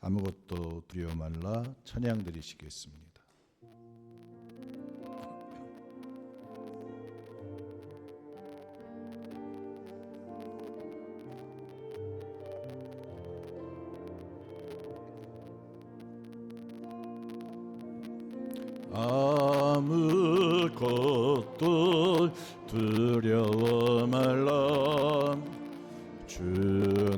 아무것도 두려워 말라 찬양 드리시겠습니다. 아무것도 두려워 말라 주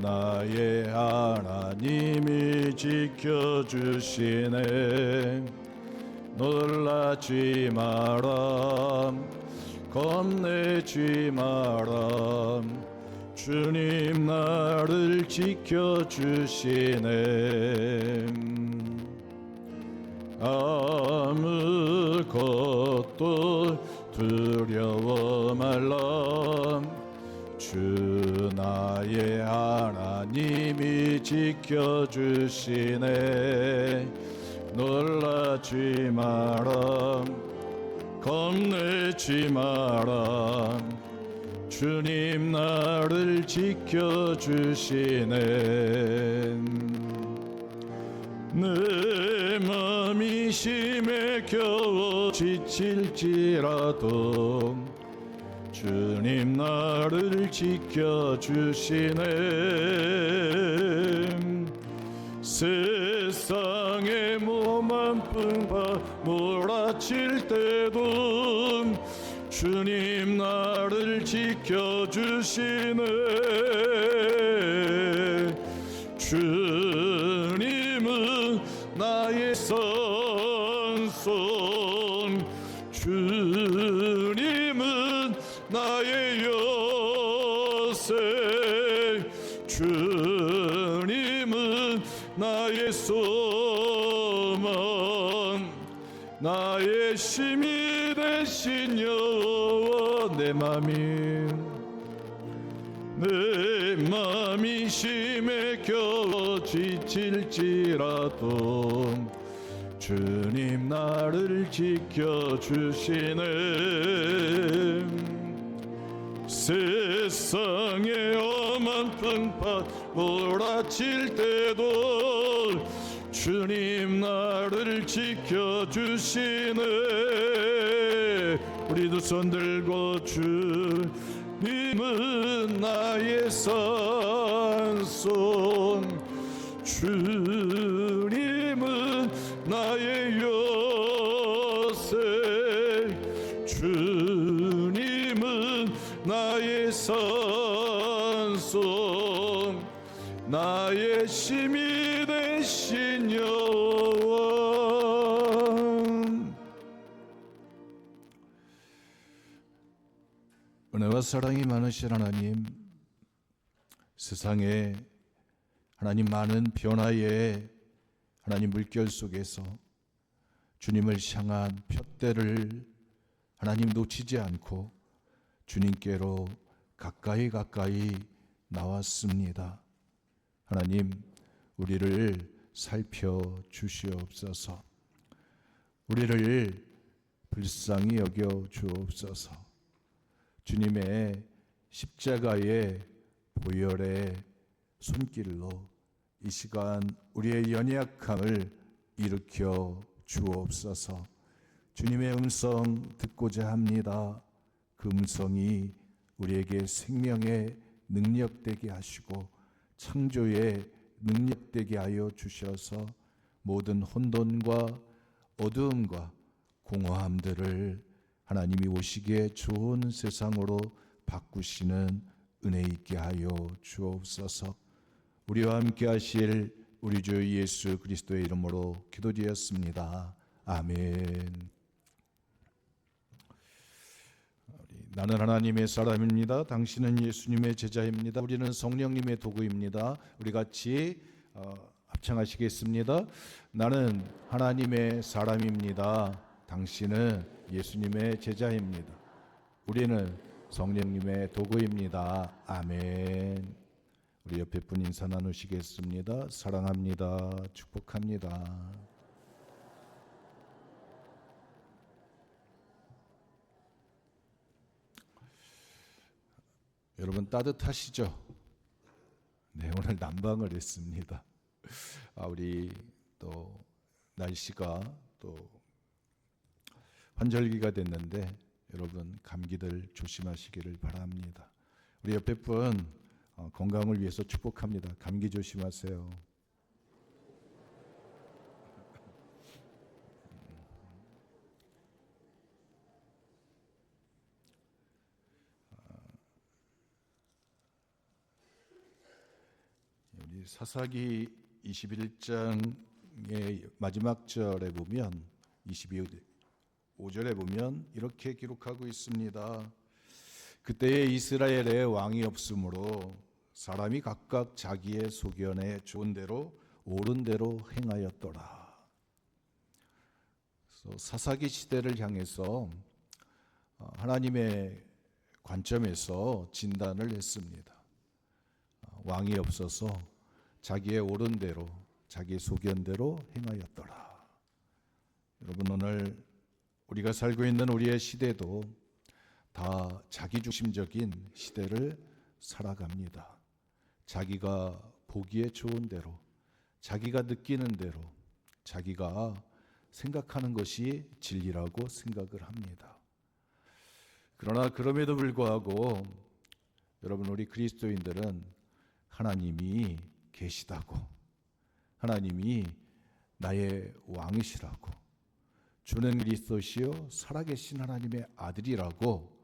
나의 하나님이 지켜주시네. 놀라지 마라 겁내지 마라 주님 나를 지켜주시네. 아무것도 두려워 말라 주 나의 하나님이 지켜주시네. 놀라지 마라 겁내지 마라 주님 나를 지켜주시네. 내 맘이 심에 겨워 지칠지라도 주님 나를 지켜주시네. 세상의 모만 풍파 몰아칠 때도 주님 나를 지켜주시네. 주님은 나의 선손 주님은 나의 요새 주님은 나의 소망 나의 힘이 되신 여호와. 내 맘이 힘에 겨워 지칠지라도 주님 나를 지켜주시네. 세상의 험한 풍파 몰아칠 때도 주님 나를 지켜주시네. 우리 두 손 들고 주님은 나의 선손 주님은 나의 요새 주님은 나의 선손 나의 힘이 되신 여호와. 은혜와 사랑이 많으신 하나님, 세상에 하나님 많은 변화의 하나님 물결 속에서 주님을 향한 푯대를 하나님 놓치지 않고 주님께로 가까이 나왔습니다. 하나님, 우리를 살펴주시옵소서. 우리를 불쌍히 여겨 주옵소서. 주님의 십자가의 보혈의 손길로 이 시간 우리의 연약함을 일으켜 주옵소서. 주님의 음성 듣고자 합니다. 그 음성이 우리에게 생명의 능력되게 하시고 창조의 능력되게 하여 주셔서 모든 혼돈과 어두움과 공허함들을 하나님이 오시기에 좋은 세상으로 바꾸시는 은혜 있게 하여 주옵소서. 우리와 함께 하실 우리 주 예수 그리스도의 이름으로 기도드렸습니다. 아멘. 나는 하나님의 사람입니다. 당신은 예수님의 제자입니다. 우리는 성령님의 도구입니다. 우리 같이 합창하시겠습니다. 나는 하나님의 사람입니다. 당신은 예수님의 제자입니다. 우리는 성령님의 도구입니다. 아멘. 우리 옆에 분 인사 나누시겠습니다. 사랑합니다. 축복합니다. 여러분 따뜻하시죠? 네, 오늘 난방을 했습니다. 우리 또 날씨가 또 환절기가 됐는데 여러분 감기들 조심하시기를 바랍니다. 우리 옆에 분 건강을 위해서 축복합니다. 감기 조심하세요. 우리 사사기 21장의 마지막 절에 보면 25절에 보면 이렇게 기록하고 있습니다. 그때에 이스라엘에 왕이 없으므로 사람이 각각 자기의 소견에 좋은 대로 옳은 대로 행하였더라. 그래서 사사기 시대를 향해서 하나님의 관점에서 진단을 했습니다. 왕이 없어서 자기의 옳은 대로 자기 소견대로 행하였더라. 여러분, 오늘 우리가 살고 있는 우리의 시대도 다 자기중심적인 시대를 살아갑니다. 자기가 보기에 좋은 대로, 자기가 느끼는 대로, 자기가 생각하는 것이 진리라고 생각을 합니다. 그러나 그럼에도 불구하고 여러분, 우리 그리스도인들은 하나님이 계시다고, 하나님이 나의 왕이시라고, 주는 그리스도시요 살아계신 하나님의 아들이라고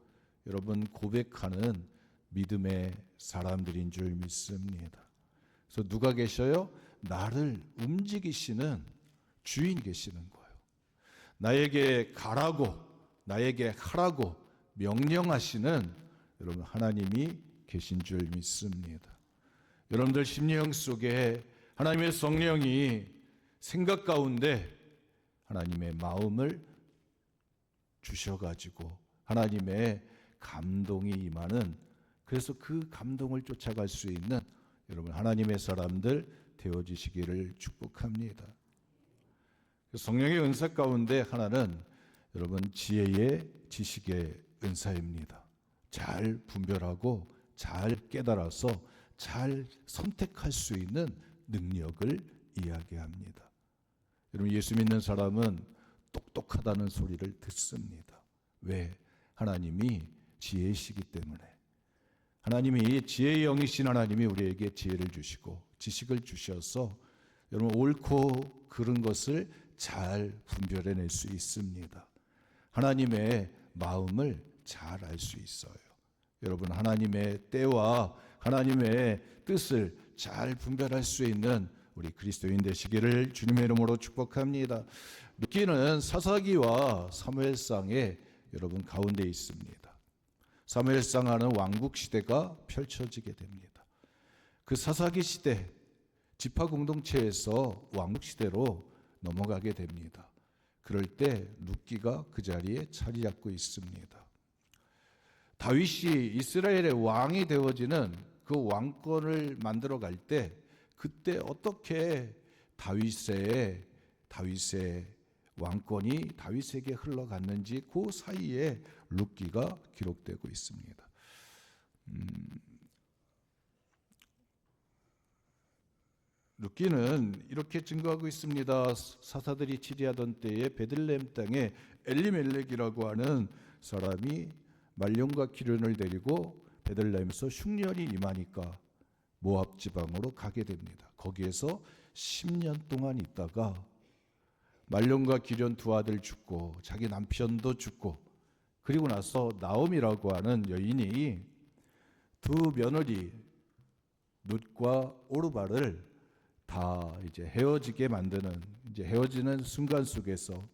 여러분 고백하는 믿음의 사람들인 줄 믿습니다. 그래서 누가 계셔요? 나를 움직이시는 주인 계시는 거예요. 나에게 가라고, 나에게 하라고 명령하시는 여러분 하나님이 계신 줄 믿습니다. 여러분들 심령 속에 하나님의 성령이 생각 가운데 하나님의 마음을 주셔가지고 하나님의 감동이 임하는, 그래서 그 감동을 쫓아갈 수 있는 여러분 하나님의 사람들 되어지시기를 축복합니다. 성령의 은사 가운데 하나는 여러분 지혜의 지식의 은사입니다. 잘 분별하고 잘 깨달아서 잘 선택할 수 있는 능력을 이야기합니다. 여러분, 예수 믿는 사람은 똑똑하다는 소리를 듣습니다. 왜? 하나님이 지혜이시기 때문에. 하나님이 지혜의 영이신 하나님이 우리에게 지혜를 주시고 지식을 주셔서 여러분 옳고 그른 것을 잘 분별해낼 수 있습니다. 하나님의 마음을 잘 알 수 있어요. 여러분, 하나님의 때와 하나님의 뜻을 잘 분별할 수 있는 우리 그리스도인 되시기를 주님의 이름으로 축복합니다. 루키는 사사기와 사무엘상의 여러분 가운데 있습니다. 사무엘상 하는 왕국 시대가 펼쳐지게 됩니다. 그 사사기 시대 지파 공동체에서 왕국 시대로 넘어가게 됩니다. 그럴 때 룻기가 그 자리에 자리 잡고 있습니다. 다윗이 이스라엘의 왕이 되어지는 그 왕권을 만들어 갈 때 그때 어떻게 다윗의 왕권이 다윗에게 흘러갔는지 그 사이에 룻기가 기록되고 있습니다. 룻기는 이렇게 증거하고 있습니다. 사사들이 치리하던 때에 베들레헴 땅에 엘리멜렉이라고 하는 사람이 말론과 기련을 데리고 베들레헴에서 흉년이 임하니까 모압 지방으로 가게 됩니다. 거기에서 10년 동안 있다가 말론과 기련 두 아들 죽고 자기 남편도 죽고, 그리고 나서 나옴이라고 하는 여인이 두 며느리 룻과 오르바를 다 이제 헤어지게 만드는, 이제 헤어지는 순간 속에서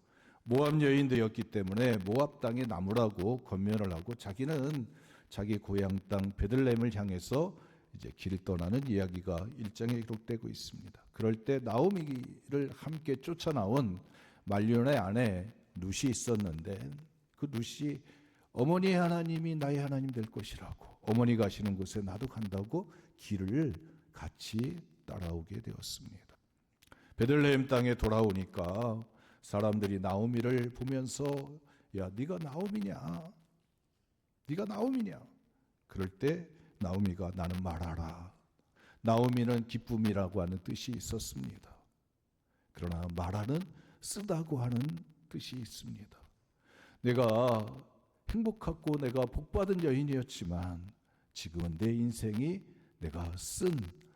모압 여인들이었기 때문에 모압 땅에 남으라고 권면을 하고 자기는 자기 고향 땅 베들레헴을 향해서 이제 길을 떠나는 이야기가 1장에 기록되고 있습니다. 그럴 때 나오미를 함께 쫓아나온 말론의 아내 룻이 있었는데 그 룻이 어머니의 하나님이 나의 하나님 될 것이라고, 어머니 가시는 곳에 나도 간다고 길을 같이 따라오게 되었습니다. 베들레헴 땅에 돌아오니까 사람들이 나오미를 보면서 야, 네가 나오미냐? 네가 나오미냐? 그럴 때 나오미가 나는 말하라. 나오미는 기쁨이라고 하는 뜻이 있었습니다. 그러나 말하는 쓰다고 하는 뜻이 있습니다. 내가 행복하고 내가 복받은 여인이었지만 지금은 내 인생이 내가 쓴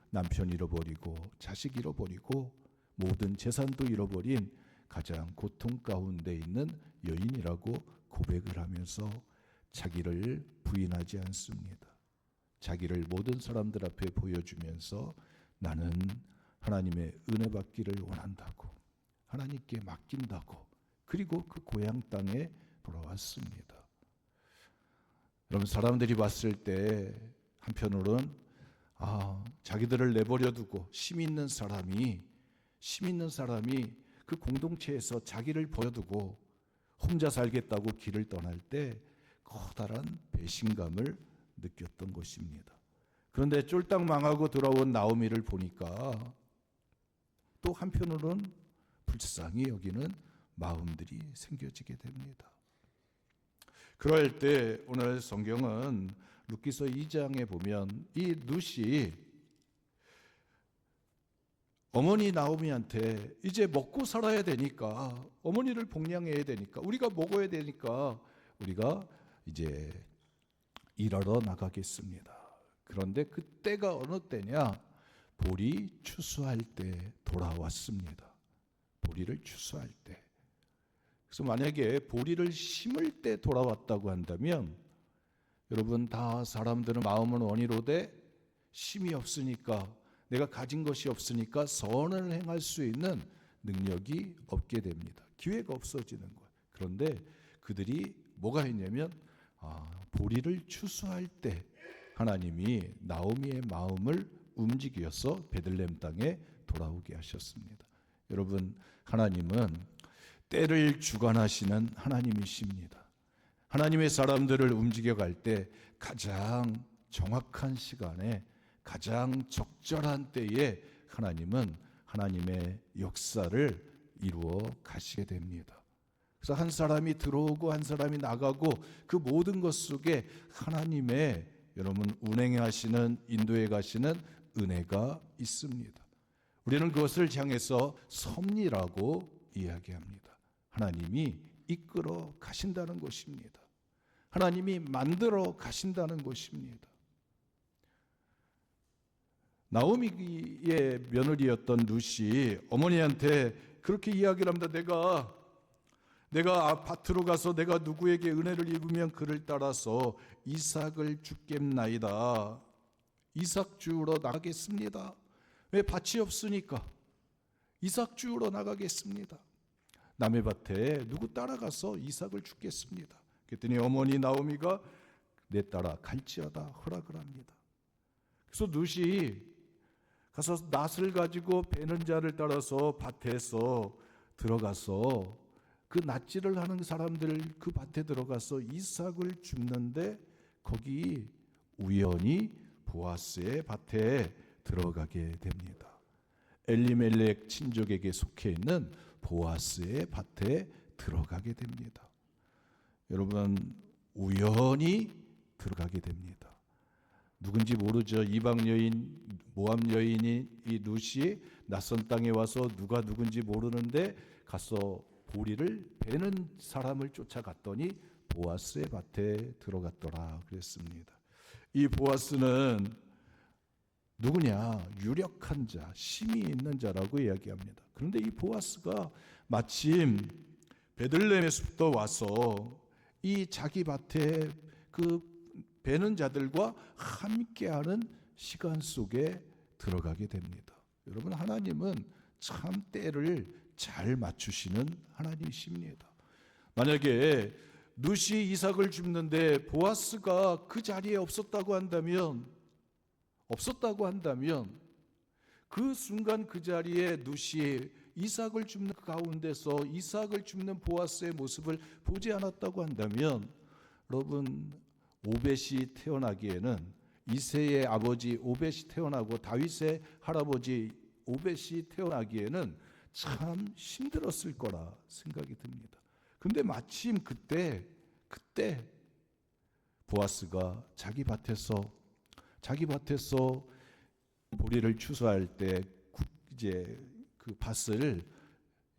남편 잃어버리고 자식 잃어버리고 모든 재산도 잃어버린 가장 고통 가운데 있는 여인이라고 고백을 하면서 자기를 부인하지 않습니다. 자기를 모든 사람들 앞에 보여주면서 나는 하나님의 은혜 받기를 원한다고, 하나님께 맡긴다고, 그리고 그 고향 땅에 돌아왔습니다. 여러분, 사람들이 봤을 때 한편으로는 자기들을 내버려 두고 힘 있는 사람이 그 공동체에서 자기를 버려두고 혼자 살겠다고 길을 떠날 때 커다란 배신감을 느꼈던 것입니다. 그런데 쫄딱 망하고 돌아온 나오미를 보니까 또 한편으로는 불쌍히 여기는 마음들이 생겨지게 됩니다. 그럴 때 오늘 성경은 룻기서 2장에 보면 이 룻이 어머니 나오미한테 이제 먹고 살아야 되니까, 어머니를 복양해야 되니까, 우리가 먹어야 되니까 우리가 이제 일하러 나가겠습니다. 그런데 그때가 어느 때냐? 보리 추수할 때 돌아왔습니다. 보리를 추수할 때. 그래서 만약에 보리를 심을 때 돌아왔다고 한다면, 여러분, 다 사람들은 마음은 원이로되 심이 없으니까, 내가 가진 것이 없으니까 선을 행할 수 있는 능력이 없게 됩니다. 기회가 없어지는 거예요. 그런데 그들이 뭐가 했냐면 보리를 추수할 때 하나님이 나오미의 마음을 움직여서 베들레헴 땅에 돌아오게 하셨습니다. 여러분, 하나님은 때를 주관하시는 하나님이십니다. 하나님의 사람들을 움직여갈 때 가장 정확한 시간에 가장 적절한 때에 하나님은 하나님의 역사를 이루어 가시게 됩니다. 그래서 한 사람이 들어오고 한 사람이 나가고 그 모든 것 속에 하나님의 여러분 운행하시는 인도해 가시는 은혜가 있습니다. 우리는 그것을 향해서 섭리라고 이야기합니다. 하나님이 이끌어 가신다는 것입니다. 하나님이 만들어 가신다는 것입니다. 나오미의 며느리였던 룻이 어머니한테 그렇게 이야기를 합니다. 내가 밭으로 가서 내가 누구에게 은혜를 입으면 그를 따라서 이삭을 주겠나이다. 이삭 주우러 나가겠습니다. 왜? 밭이 없으니까 이삭 주우러 나가겠습니다. 남의 밭에 누구 따라가서 이삭을 주겠습니다. 그랬더니 어머니 나오미가 내 딸아 갈지어다 허락을 합니다. 그래서 룻이 가서 낫을 가지고 베는 자를 따라서 밭에서 들어가서 그 낫질을 하는 사람들 그 밭에 들어가서 이삭을 줍는데 거기 우연히 보아스의 밭에 들어가게 됩니다. 엘리멜렉 친족에게 속해 있는 보아스의 밭에 들어가게 됩니다. 여러분, 우연히 들어가게 됩니다. 누군지 모르죠. 이방 여인, 모압 여인이 이 룻이 낯선 땅에 와서 누가 누군지 모르는데 가서 보리를 베는 사람을 쫓아갔더니 보아스의 밭에 들어갔더라 그랬습니다. 이 보아스는 누구냐? 유력한 자, 힘이 있는 자라고 이야기합니다. 그런데 이 보아스가 마침 베들레헴에서부터 와서 이 자기 밭에 그 베는 자들과 함께하는 시간 속에 들어가게 됩니다. 여러분, 하나님은 참 때를 잘 맞추시는 하나님이십니다. 만약에 룻이 이삭을 줍는데 보아스가 그 자리에 없었다고 한다면 그 순간 그 자리에 룻이 이삭을 줍는 가운데서 이삭을 줍는 보아스의 모습을 보지 않았다고 한다면, 여러분, 오벳이 태어나기에는 이새의 아버지 오벳이 태어나고 다윗의 할아버지 오벳이 태어나기에는 참 힘들었을 거라 생각이 듭니다. 근데 마침 그때 보아스가 자기 밭에서 보리를 추수할 때 이제 그 밭을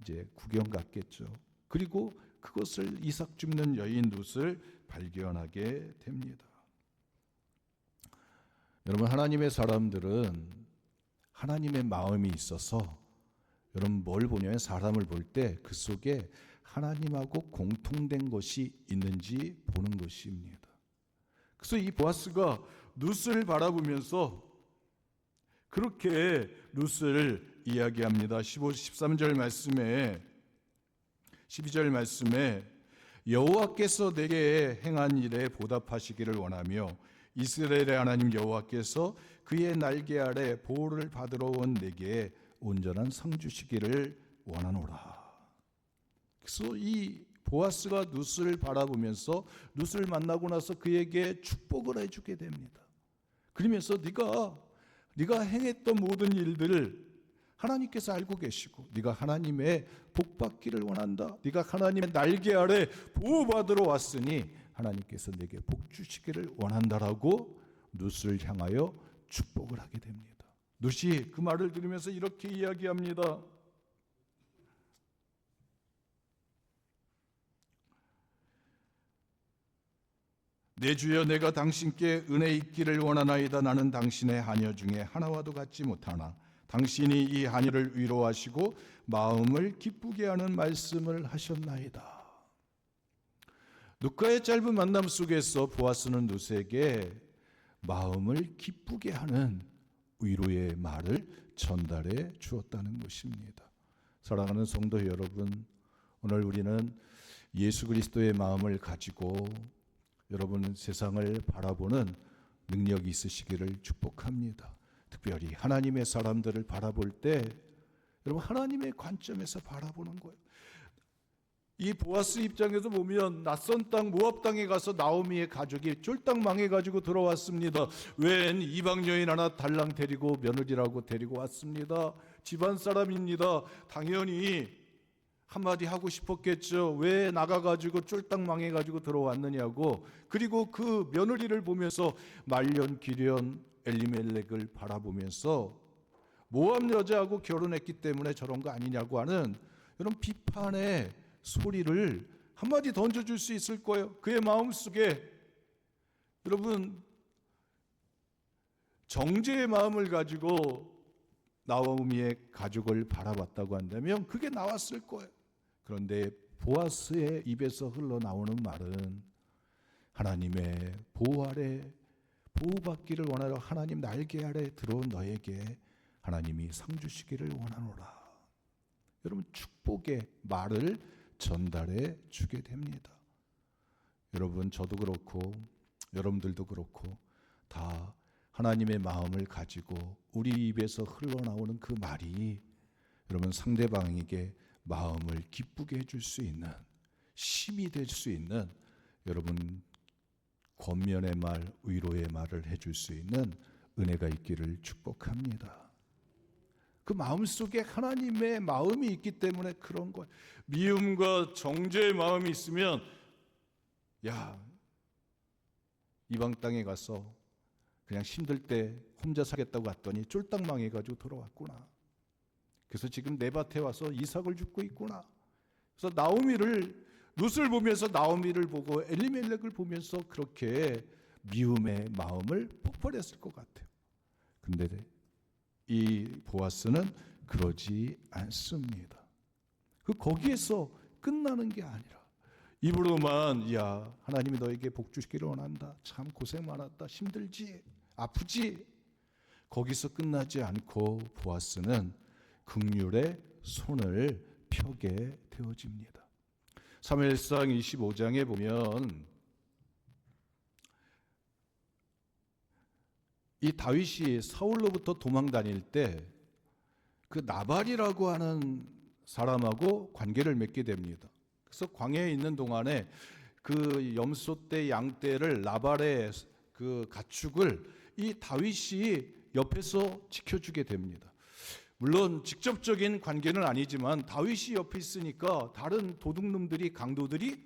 이제 구경 갔겠죠. 그리고 그것을 이삭 줍는 여인 룻을 발견하게 됩니다. 여러분, 하나님의 사람들은 하나님의 마음이 있어서 여러분 뭘 보냐면 사람을 볼 때 그 속에 하나님하고 공통된 것이 있는지 보는 것입니다. 그래서 이 보아스가 룻을 바라보면서 그렇게 룻을 이야기합니다. 13절 말씀에 12절 말씀에 여호와께서 내게 행한 일에 보답하시기를 원하며 이스라엘의 하나님 여호와께서 그의 날개 아래 보호를 받으러 온 내게 온전한 상 주시기를 원하노라. 그래서 이 보아스가 룻을 바라보면서 룻을 만나고 나서 그에게 축복을 해주게 됩니다. 그러면서 네가 행했던 모든 일들을 하나님께서 알고 계시고 네가 하나님의 복받기를 원한다. 네가 하나님의 날개 아래 보호받으러 왔으니 하나님께서 내게 복 주시기를 원한다라고 룻을 향하여 축복을 하게 됩니다. 룻이 그 말을 들으면서 이렇게 이야기합니다. 내 주여, 내가 당신께 은혜 있기를 원하나이다. 나는 당신의 하녀 중에 하나와도 같지 못하나 당신이 이 하녀를 위로하시고 마음을 기쁘게 하는 말씀을 하셨나이다. 룻과의 짧은 만남 속에서 보아스는 룻에게 마음을 기쁘게 하는 위로의 말을 전달해 주었다는 것입니다. 사랑하는 성도 여러분, 오늘 우리는 예수 그리스도의 마음을 가지고 여러분 세상을 바라보는 능력이 있으시기를 축복합니다. 특별히 하나님의 사람들을 바라볼 때 여러분 하나님의 관점에서 바라보는 거예요. 이 보아스 입장에서 보면 낯선 땅 모압 땅에 가서 나오미의 가족이 쫄딱 망해가지고 들어왔습니다. 웬 이방 여인 하나 달랑 데리고 며느리라고 데리고 왔습니다. 집안 사람입니다. 당연히 한마디 하고 싶었겠죠. 왜 나가가지고 쫄딱 망해가지고 들어왔느냐고. 그리고 그 며느리를 보면서 말년 기련 엘리멜렉을 바라보면서 모압 여자하고 결혼했기 때문에 저런 거 아니냐고 하는 이런 비판의 소리를 한마디 던져줄 수 있을 거예요. 그의 마음속에 여러분 정죄의 마음을 가지고 나오미의 가족을 바라봤다고 한다면 그게 나왔을 거예요. 그런데 보아스의 입에서 흘러나오는 말은 하나님의 보호 아래 보호받기를 원하러 하나님 날개 아래 들어온 너에게 하나님이 상 주시기를 원하노라. 여러분 축복의 말을 전달해 주게 됩니다. 여러분 저도 그렇고 여러분들도 그렇고 다 하나님의 마음을 가지고 우리 입에서 흘러나오는 그 말이 여러분 상대방에게 마음을 기쁘게 해줄 수 있는 힘이 될 수 있는 여러분 권면의 말, 위로의 말을 해줄 수 있는 은혜가 있기를 축복합니다. 그 마음속에 하나님의 마음이 있기 때문에 그런 거예요. 미움과 정죄의 마음이 있으면 야 이방 땅에 가서 그냥 힘들 때 혼자 살겠다고 왔더니 쫄딱 망해가지고 돌아왔구나. 그래서 지금 내 밭에 와서 이삭을 줍고 있구나. 그래서 룻을 보면서 나오미를 보고 엘리멜렉을 보면서 그렇게 미움의 마음을 폭발했을 것 같아요. 근데 이 보아스는 그러지 않습니다. 거기에서 끝나는 게 아니라 입으로만 야 하나님이 너에게 복 주시기를 원한다. 참 고생 많았다. 힘들지? 아프지? 거기서 끝나지 않고 보아스는 긍휼의 손을 펴게 되어집니다. 사무엘상 25장에 보면 이 다윗이 사울로부터 도망 다닐 때 그 나발이라고 하는 사람하고 관계를 맺게 됩니다. 그래서 광야에 있는 동안에 그 염소떼 양떼를 나발의 그 가축을 이 다윗이 옆에서 지켜주게 됩니다. 물론 직접적인 관계는 아니지만 다윗이 옆에 있으니까 다른 도둑놈들이 강도들이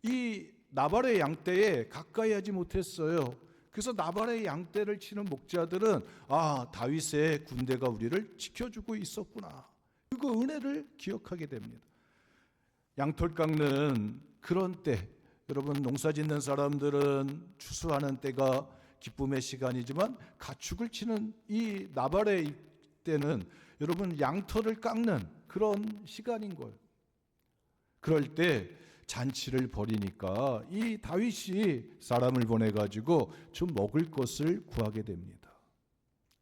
이 나발의 양떼에 가까이 하지 못했어요. 그래서 나발의 양떼를 치는 목자들은 아 다윗의 군대가 우리를 지켜주고 있었구나. 그 은혜를 기억하게 됩니다. 양털 깎는 그런 때, 여러분 농사 짓는 사람들은 추수하는 때가 기쁨의 시간이지만 가축을 치는 이 나발의 때는 여러분 양털을 깎는 그런 시간인 거예요. 그럴 때 잔치를 벌이니까 이 다윗이 사람을 보내가지고 좀 먹을 것을 구하게 됩니다.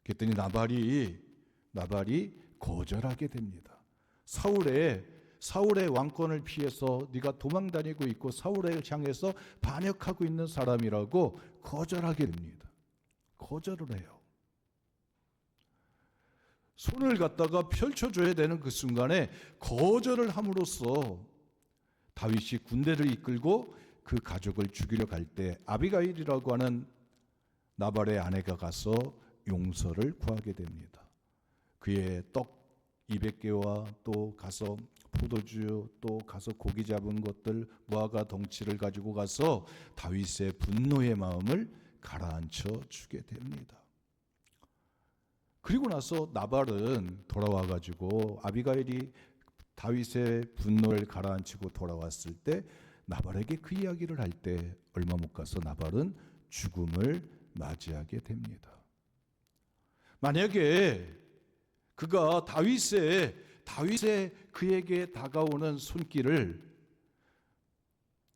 그랬더니 나발이 거절하게 됩니다. 사울의 왕권을 피해서 네가 도망다니고 있고 사울을 향해서 반역하고 있는 사람이라고 거절하게 됩니다. 거절을 해요. 손을 갖다가 펼쳐줘야 되는 그 순간에 거절을 함으로써 다윗이 군대를 이끌고 그 가족을 죽이려 갈 때 아비가일이라고 하는 나발의 아내가 가서 용서를 구하게 됩니다. 그의 떡 200개와 또 가서 포도주, 또 가서 고기 잡은 것들, 무화과 덩치를 가지고 가서 다윗의 분노의 마음을 가라앉혀 주게 됩니다. 그리고 나서 나발은 돌아와 가지고 아비가일이 다윗의 분노를 가라앉히고 돌아왔을 때 나발에게 그 이야기를 할 때 얼마 못 가서 나발은 죽음을 맞이하게 됩니다. 만약에 그가 다윗의 그에게 다가오는 손길을,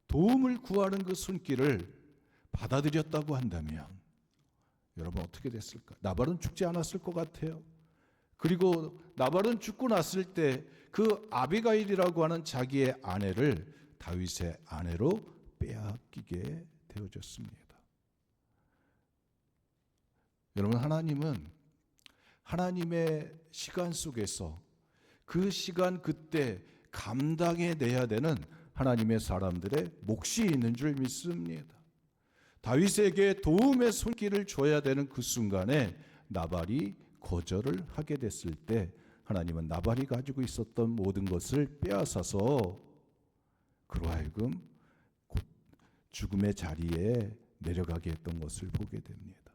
도움을 구하는 그 손길을 받아들였다고 한다면 여러분 어떻게 됐을까? 나발은 죽지 않았을 것 같아요. 그리고 나발은 죽고 났을 때 그 아비가일이라고 하는 자기의 아내를 다윗의 아내로 빼앗기게 되어졌습니다. 여러분, 하나님은 하나님의 시간 속에서 그 시간 그때 감당해내야 되는 하나님의 사람들의 몫이 있는 줄 믿습니다. 다윗에게 도움의 손길을 줘야 되는 그 순간에 나발이 거절을 하게 됐을 때 하나님은 나발이 가지고 있었던 모든 것을 빼앗아서 그로 하여금 곧 죽음의 자리에 내려가게 했던 것을 보게 됩니다.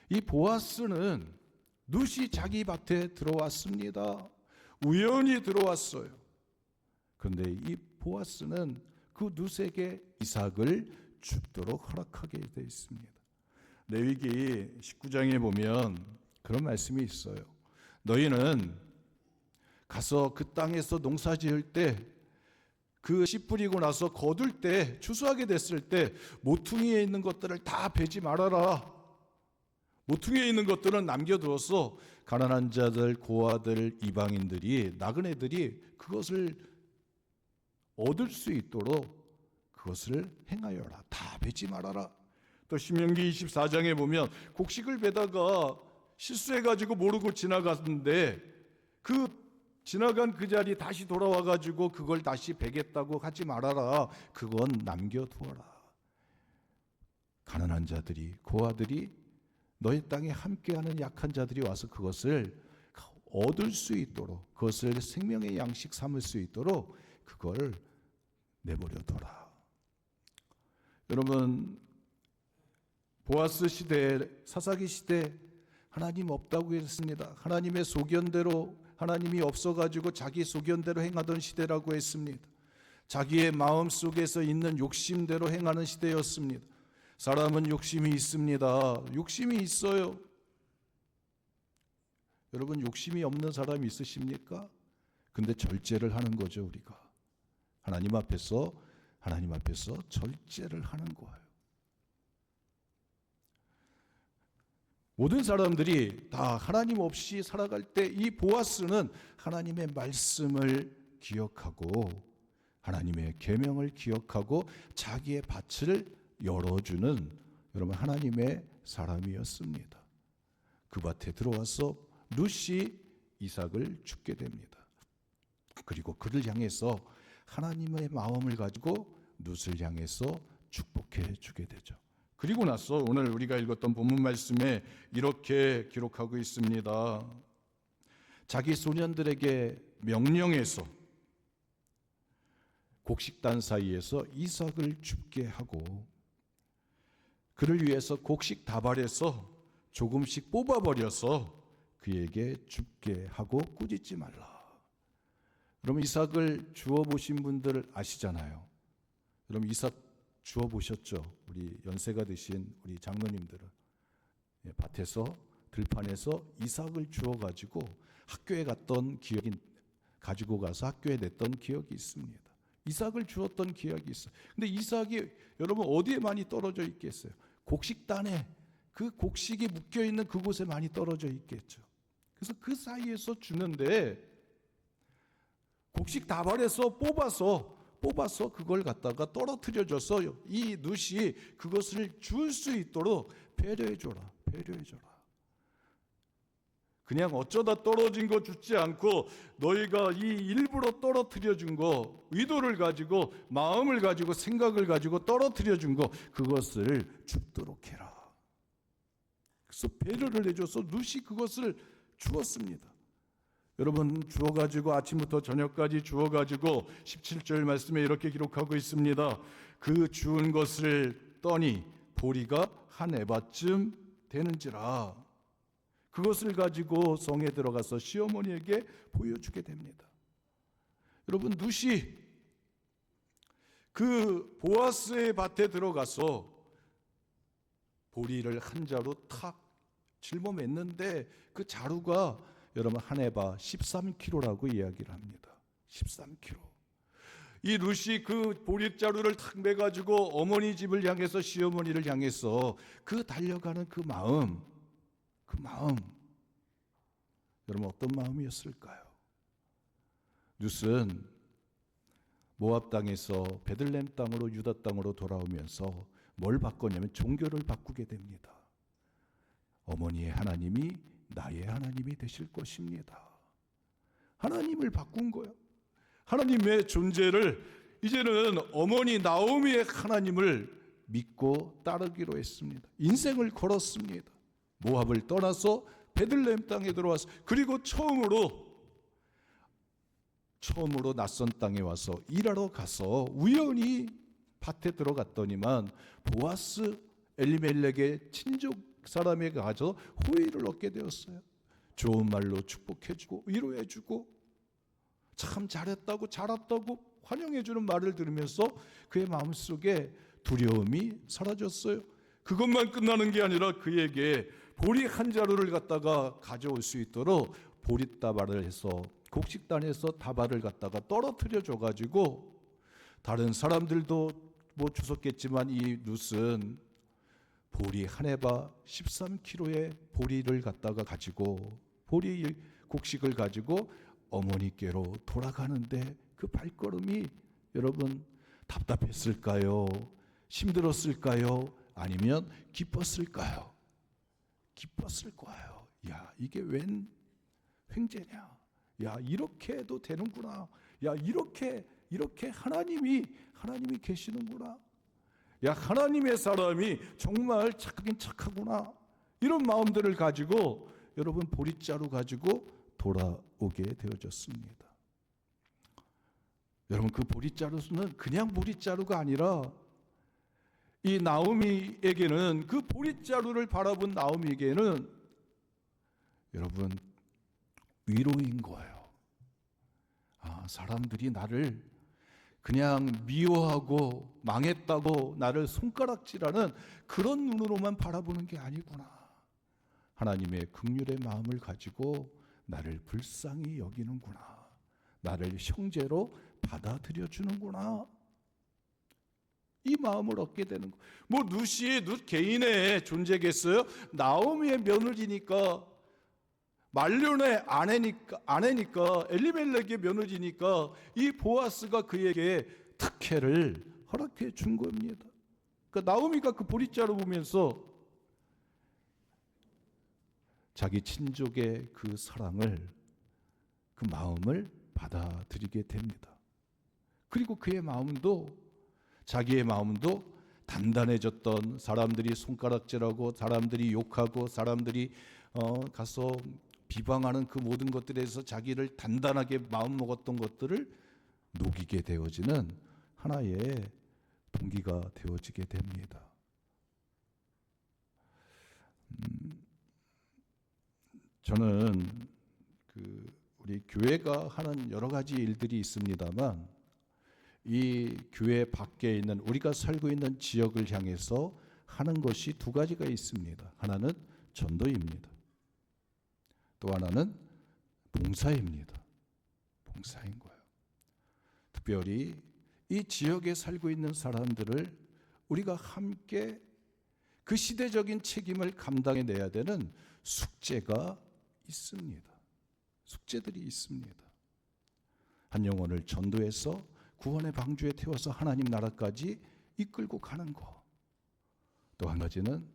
이 보아스는 룻이 자기 밭에 들어왔습니다. 우연히 들어왔어요. 그런데 이 보아스는 그 룻에게 이삭을 죽도록 허락하게 되어 있습니다. 레위기 19장에 보면 그런 말씀이 있어요. 너희는 가서 그 땅에서 농사 지을 때 그 씨 뿌리고 나서 거둘 때, 추수하게 됐을 때 모퉁이에 있는 것들을 다 베지 말아라. 모퉁이에 있는 것들은 남겨두어서 가난한 자들, 고아들, 이방인들이, 나그네들이 그것을 얻을 수 있도록 그것을 행하여라. 다 베지 말아라. 또 신명기 24장에 보면 곡식을 베다가 실수해가지고 모르고 지나갔는데 그 지나간 그 자리 다시 돌아와가지고 그걸 다시 베겠다고 하지 말아라. 그건 남겨두어라. 가난한 자들이, 고아들이, 너희 땅에 함께하는 약한 자들이 와서 그것을 얻을 수 있도록, 그것을 생명의 양식 삼을 수 있도록 그걸 내버려둬라. 여러분, 보아스 시대, 사사기 시대 하나님 없다고 했습니다. 하나님의 소견대로, 하나님이 없어가지고 자기 소견대로 행하던 시대라고 했습니다. 자기의 마음 속에서 있는 욕심대로 행하는 시대였습니다. 사람은 욕심이 있습니다. 욕심이 있어요. 여러분, 욕심이 없는 사람이 있으십니까? 근데 절제를 하는 거죠, 우리가. 하나님 앞에서 절제를 하는 거예요. 모든 사람들이 다 하나님 없이 살아갈 때 이 보아스는 하나님의 말씀을 기억하고 하나님의 계명을 기억하고 자기의 밭을 열어주는 여러분 하나님의 사람이었습니다. 그 밭에 들어와서 룻이 이삭을 죽게 됩니다. 그리고 그를 향해서 하나님의 마음을 가지고 룻을 향해서 축복해 주게 되죠. 그리고 나서 오늘 우리가 읽었던 본문 말씀에 이렇게 기록하고 있습니다. 자기 소년들에게 명령해서 곡식단 사이에서 이삭을 죽게 하고 그를 위해서 곡식 다발에서 조금씩 뽑아버려서 그에게 죽게 하고 꾸짖지 말라. 여러분 이삭을 주워 보신 분들 아시잖아요. 여러분 이삭 주워 보셨죠? 우리 연세가 드신 우리 장로님들은 밭에서 들판에서 이삭을 주워 가지고 학교에 갔던 기억이 가지고 가서 학교에 냈던 기억이 있습니다. 이삭을 주었던 기억이 있어요. 근데 이삭이 여러분 어디에 많이 떨어져 있겠어요? 곡식단에 그 곡식이 묶여 있는 그곳에 많이 떨어져 있겠죠. 그래서 그 사이에서 주는데 곡식 다발에서 뽑아서 그걸 갖다가 떨어뜨려 줘서 이 룻이 그것을 줄 수 있도록 배려해 줘라. 그냥 어쩌다 떨어진 거 주지 않고 너희가 이 일부러 떨어뜨려 준 거, 의도를 가지고 마음을 가지고 생각을 가지고 떨어뜨려 준 거, 그것을 죽도록 해라. 그래서 배려를 해줘서 룻이 그것을 주었습니다. 여러분 주어가지고 아침부터 저녁까지 주어가지고 17절 말씀에 이렇게 기록하고 있습니다. 그 주운 것을 떠니 보리가 한 에바쯤 되는지라. 그것을 가지고 성에 들어가서 시어머니에게 보여주게 됩니다. 여러분 룻이 그 보아스의 밭에 들어가서 보리를 한 자루 탁 짊어맸는데 그 자루가 여러분 한 에바 13kg라고 이야기를 합니다. 13kg. 이 룻이 그 보릿자루를 탁 매가지고 어머니 집을 향해서 시어머니를 향해서 그 달려가는 그 마음 여러분 어떤 마음이었을까요? 룻은 모압 땅에서 베들레헴 땅으로 유다 땅으로 돌아오면서 뭘 바꿨냐면 종교를 바꾸게 됩니다. 어머니의 하나님이 나의 하나님이 되실 것입니다. 하나님을 바꾼 거예요. 하나님의 존재를 이제는 어머니 나오미의 하나님을 믿고 따르기로 했습니다. 인생을 걸었습니다. 모압을 떠나서 베들레헴 땅에 들어와서 그리고 처음으로 낯선 땅에 와서 일하러 가서 우연히 밭에 들어갔더니만 보아스 엘리멜렉의 친족 사람에게 가서 호의를 얻게 되었어요. 좋은 말로 축복해주고 위로해주고 참 잘했다고 환영해주는 말을 들으면서 그의 마음속에 두려움이 사라졌어요. 그것만 끝나는 게 아니라 그에게 보리 한 자루를 갖다가 가져올 수 있도록 보릿다발을 해서 곡식단에서 다발을 갖다가 떨어뜨려 줘가지고 다른 사람들도 뭐 주웠겠지만 이 룻은 보리 한 에바 13kg의 보리를 갖다가 가지고 보리 곡식을 가지고 어머니께로 돌아가는데 그 발걸음이 여러분 답답했을까요? 힘들었을까요? 아니면 기뻤을까요? 기뻤을 거예요. 야 이게 웬 횡재냐? 야 이렇게 해도 되는구나. 야 이렇게 하나님이 계시는구나. 야 하나님의 사람이 정말 착하긴 착하구나. 이런 마음들을 가지고 여러분 보릿자루 가지고 돌아오게 되어졌습니다. 여러분 그 보릿자루는 그냥 보릿자루가 아니라 이 나오미에게는 그 보릿자루를 바라본 나오미에게는 여러분 위로인 거예요. 아 사람들이 나를 그냥 미워하고 망했다고 나를 손가락질하는 그런 눈으로만 바라보는 게 아니구나. 하나님의 긍휼의 마음을 가지고 나를 불쌍히 여기는구나. 나를 형제로 받아들여 주는구나. 이 마음을 얻게 되는 거. 뭐 룻 개인의 존재겠어요? 나오미의 며느리니까 말론의 아내니까 엘리멜렉의 며느리니까 이 보아스가 그에게 특혜를 허락해 준 겁니다. 그러니까 나오미가 그 보릿자루 보면서 자기 친족의 그 사랑을 그 마음을 받아들이게 됩니다. 그리고 그의 마음도 자기의 마음도 단단해졌던 사람들이 손가락질하고 사람들이 욕하고 사람들이 가서 비방하는 그 모든 것들에 대해서 자기를 단단하게 마음먹었던 것들을 녹이게 되어지는 하나의 동기가 되어지게 됩니다. 저는 우리 교회가 하는 여러 가지 일들이 있습니다만 이 교회 밖에 있는 우리가 살고 있는 지역을 향해서 하는 것이 두 가지가 있습니다. 하나는 전도입니다. 또 하나는 봉사입니다. 봉사인 거예요. 특별히 이 지역에 살고 있는 사람들을 우리가 함께 그 시대적인 책임을 감당해내야 되는 숙제가 있습니다. 숙제들이 있습니다. 한 영혼을 전도해서 구원의 방주에 태워서 하나님 나라까지 이끌고 가는 것. 또 한 가지는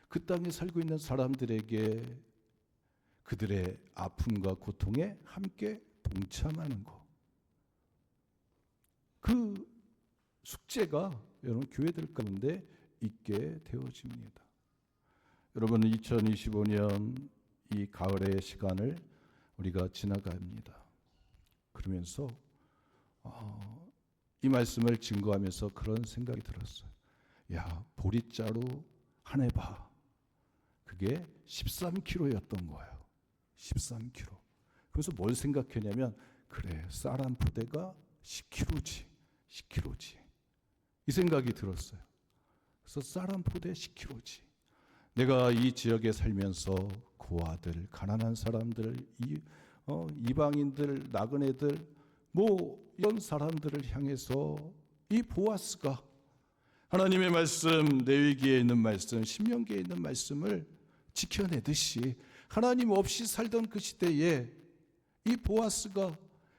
그 땅에 살고 있는 사람들에게 그들의 아픔과 고통에 함께 동참하는 것. 그 숙제가 여러분 교회들 가운데 있게 되어집니다. 여러분 2025년 이 가을의 시간을 우리가 지나갑니다. 그러면서 이 말씀을 증거하면서 그런 생각이 들었어요. 야, 보리자루 한 해 봐. 그게 13kg였던 거예요. 13kg. 그래서 뭘 생각했냐면 그래, 쌀 한 포대가 10kg지. 10kg지. 이 생각이 들었어요. 그래서 쌀 한 포대 10kg지. 내가 이 지역에 살면서 고아들, 가난한 사람들, 이방인들, 나그네들, 이런 사람들을 향해서 이 보아스가 하나님의 말씀, 레위기에 있는 말씀, 신명기에 있는 말씀을 지켜내듯이 하나님 없이 살던 그 시대에 이 보아스가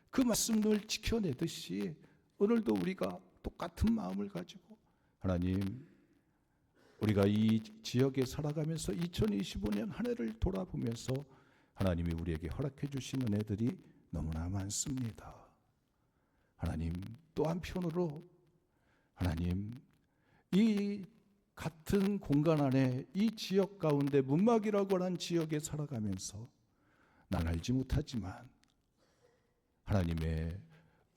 그 말씀을 지켜내듯이 오늘도 우리가 똑같은 마음을 가지고 하나님, 우리가 이 지역에 살아가면서 2025년 한 해를 돌아보면서 하나님이 우리에게 허락해 주신 은혜들이 너무나 많습니다. 하나님, 또 한편으로 하나님, 이 같은 공간 안에 이 지역 가운데 문막이라고 하는 지역에 살아가면서 난 알지 못하지만 하나님의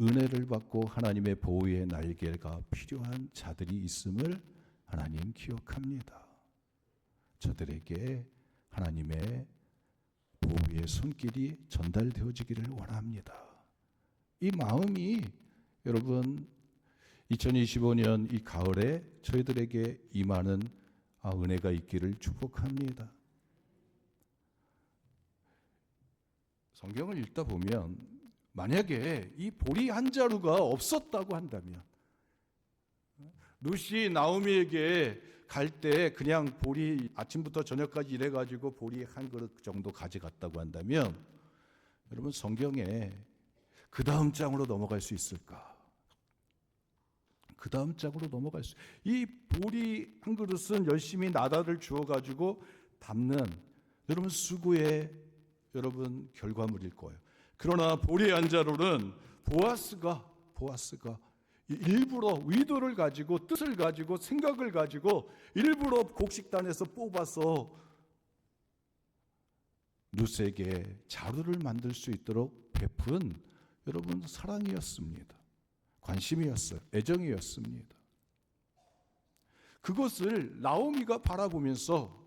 은혜를 받고 하나님의 보호의 날개가 필요한 자들이 있음을 하나님 기억합니다. 저들에게 하나님의 보호의 손길이 전달되어지기를 원합니다. 이 마음이 여러분 2025년 이 가을에 저희들에게 임하는 은혜가 있기를 축복합니다. 성경을 읽다 보면 만약에 이 보리 한 자루가 없었다고 한다면 룻이 나오미에게 갈 때 그냥 보리 아침부터 저녁까지 일해가지고 보리 한 그릇 정도 가져갔다고 한다면 여러분 성경에 그 다음 장으로 넘어갈 수 있을까? 그 다음 장으로 넘어갈 수. 이 보리 한 그릇은 열심히 나다를 주어가지고 담는 여러분 수고의 여러분 결과물일 거예요. 그러나 보리 한 자루는 보아스가 일부러 의도를 가지고 뜻을 가지고 생각을 가지고 일부러 곡식단에서 뽑아서 룻에게 자루를 만들 수 있도록 베푼 여러분 사랑이었습니다. 관심이었어요. 애정이었습니다. 그것을 나오미가 바라보면서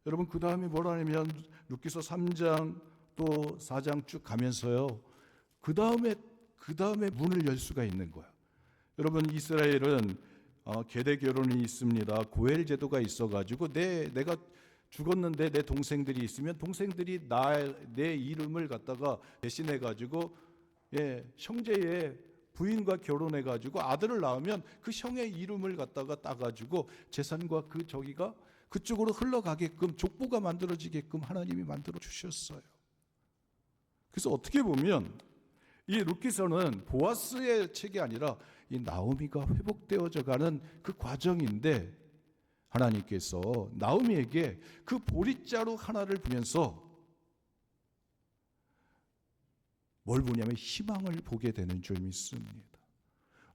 여러분 그 다음에 뭐라 하냐면 룻기서 3장 또 4장 쭉 가면서요. 그 다음에 문을 열 수가 있는 거예요. 여러분 이스라엘은 계대 결혼이 있습니다. 고엘 제도가 있어가지고 내가 죽었는데 내 동생들이 있으면 동생들이 내 이름을 갖다가 대신해가지고 형제의 부인과 결혼해가지고 아들을 낳으면 그 형의 이름을 갖다가 따가지고 재산과 그 저기가 그쪽으로 흘러가게끔 족보가 만들어지게끔 하나님이 만들어 주셨어요. 그래서 어떻게 보면 이 룻기서는 보아스의 책이 아니라 이 나오미가 회복되어져 가는 그 과정인데 하나님께서 나오미에게 그 보리자루 하나를 보면서 뭘 보냐면 희망을 보게 되는 줄 믿습니다.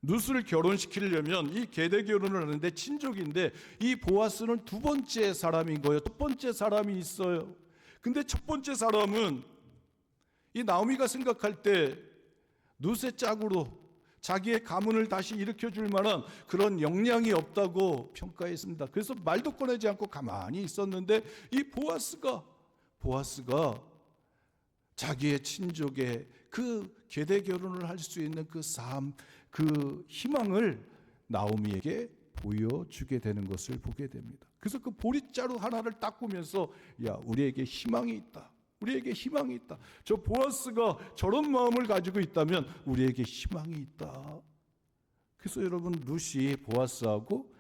룻을 결혼시키려면 이 계대 결혼을 하는데 친족인데 이 보아스는 두 번째 사람인 거예요. 첫 번째 사람이 있어요. 근데 첫 번째 사람은 이 나오미가 생각할 때 룻의 짝으로 자기의 가문을 다시 일으켜줄 만한 그런 역량이 없다고 평가했습니다. 그래서 말도 꺼내지 않고 가만히 있었는데 이 보아스가 보아스가 자기의 친족의 그 계대 결혼을 할 수 있는 그 삶, 그 희망을 나오미에게 보여주게 되는 것을 보게 됩니다. 그래서 그 보릿자루 하나를 닦으면서 야, 우리에게 희망이 있다. 우리에게 희망이 있다. 저 보아스가 저런 마음을 가지고 있다면 우리에게 희망이 있다. 그래서 여러분, 룻이 보아스하고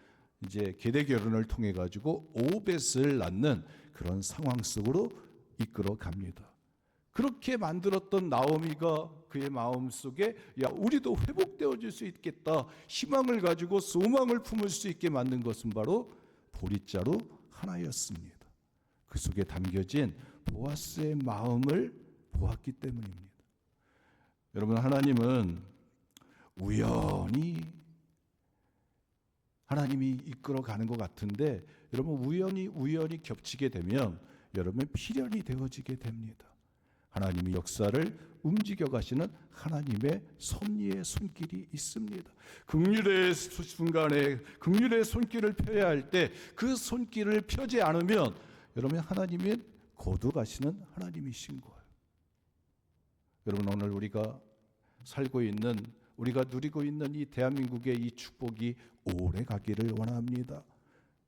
이제 계대 결혼을 통해 가지고 오벳을 낳는 그런 상황 속으로 이끌어 갑니다. 그렇게 만들었던 나오미가 그의 마음속에 야, 우리도 회복되어질 수 있겠다, 희망을 가지고 소망을 품을 수 있게 만든 것은 바로 보릿자루 하나였습니다. 그 속에 담겨진 보아스의 마음을 보았기 때문입니다. 여러분, 하나님은 우연히 하나님이 이끌어가는 것 같은데 여러분, 우연히 겹치게 되면 여러분 필연이 되어지게 됩니다. 하나님이 역사를 움직여 가시는 하나님의 섭리의 손길이 있습니다. 긍휼의 순간에 긍휼의 손길을 펴야 할 때 그 손길을 펴지 않으면 여러분, 하나님은 거두 가시는 하나님이신 거예요. 여러분, 오늘 우리가 살고 있는, 우리가 누리고 있는 이 대한민국의 이 축복이 오래 가기를 원합니다.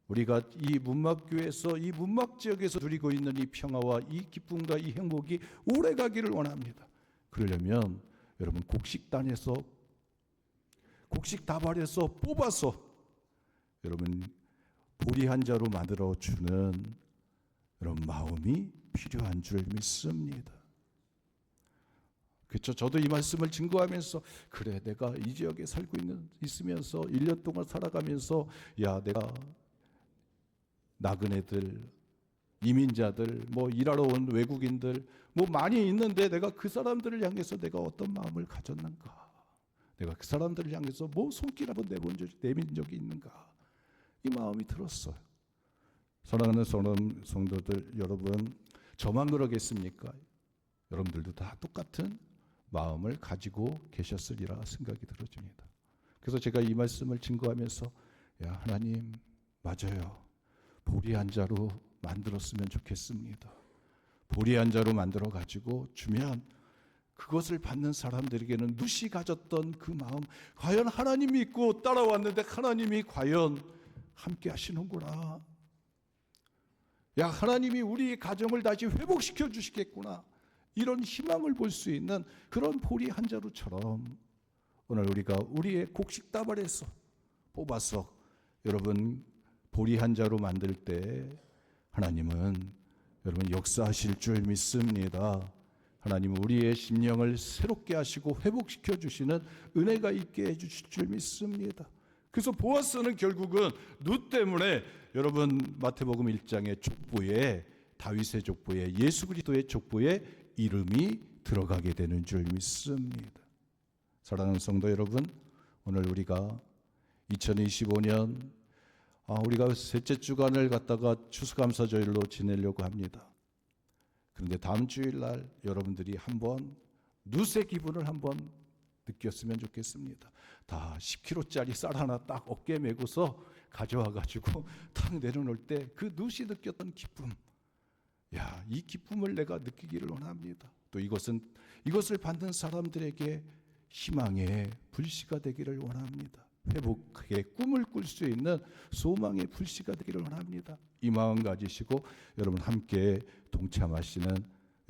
우리가 이 문막교에서, 이 문막 지역에서 누리고 있는 이 평화와 이 기쁨과 이 행복이 오래 가기를 원합니다. 그러려면 여러분, 곡식다발에서 뽑아서 여러분 보리 한 자루 만들어 주는 그런 마음이 필요한 줄 믿습니다. 그렇죠. 저도 이 말씀을 증거하면서 그래, 내가 이 지역에 살고 있으면서 1년 동안 살아가면서 야, 내가 나그네들, 이민자들, 뭐 일하러 온 외국인들 뭐 많이 있는데 내가 그 사람들을 향해서 내가 어떤 마음을 가졌는가? 내가 그 사람들을 향해서 뭐 손길 한번 내민 적이 있는가? 이 마음이 들었어요. 사랑하는 성도들 여러분, 저만 그러겠습니까? 여러분들도 다 똑같은 마음을 가지고 계셨으리라 생각이 들어집니다. 그래서 제가 이 말씀을 증거하면서 야, 하나님, 맞아요. 보리 한 자루 만들었으면 좋겠습니다. 보리 한 자루 만들어 가지고 주면 그것을 받는 사람들에게는 룻이 가졌던 그 마음, 과연 하나님이 있고 따라왔는데 하나님이 과연 함께 하시는구나. 야, 하나님이 우리 가정을 다시 회복시켜 주시겠구나. 이런 희망을 볼 수 있는 그런 보리 한 자루처럼 오늘 우리가 우리의 곡식다발에서 뽑아서 여러분 보리 한 자루 만들 때 하나님은 여러분 역사하실 줄 믿습니다. 하나님은 우리의 심령을 새롭게 하시고 회복시켜 주시는 은혜가 있게 해 주실 줄 믿습니다. 그래서 보아스는 결국은 룻 때문에 여러분 마태복음 1장의 족보에, 다윗의 족보에, 예수 그리스도의 족보에 이름이 들어가게 되는 줄 믿습니다. 사랑하는 성도 여러분, 오늘 우리가 2025년 우리가 셋째 주간을 갖다가 추수감사절로 지내려고 합니다. 그런데 다음 주일날 여러분들이 한번 룻의 기분을 한번 느꼈으면 좋겠습니다. 다 10kg짜리 쌀 하나 딱 어깨에 메고서 가져와가지고 탁 내려놓을 때 그 룻이 느꼈던 기쁨, 야, 이 기쁨을 내가 느끼기를 원합니다. 또 이것을 받는 사람들에게 희망의 불씨가 되기를 원합니다. 회복의 꿈을 꿀 수 있는 소망의 불씨가 되기를 원합니다. 이 마음 가지시고 여러분 함께 동참하시는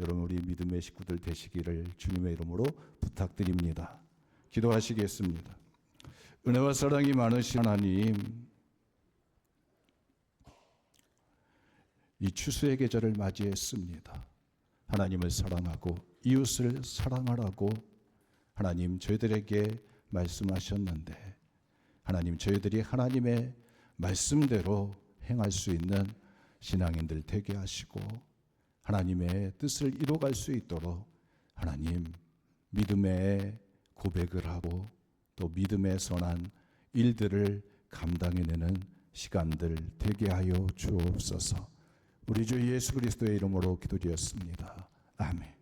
여러분 우리 믿음의 식구들 되시기를 주님의 이름으로 부탁드립니다. 기도하시겠습니다. 은혜와 사랑이 많으신 하나님, 이 추수의 계절을 맞이했습니다. 하나님을 사랑하고 이웃을 사랑하라고 하나님 저희들에게 말씀하셨는데 하나님, 저희들이 하나님의 말씀대로 행할 수 있는 신앙인들 되게 하시고 하나님의 뜻을 이루어갈 수 있도록 하나님 믿음의 고백을 하고 또 믿음의 선한 일들을 감당해내는 시간들 되게 하여 주옵소서. 우리 주 예수 그리스도의 이름으로 기도드렸습니다. 아멘.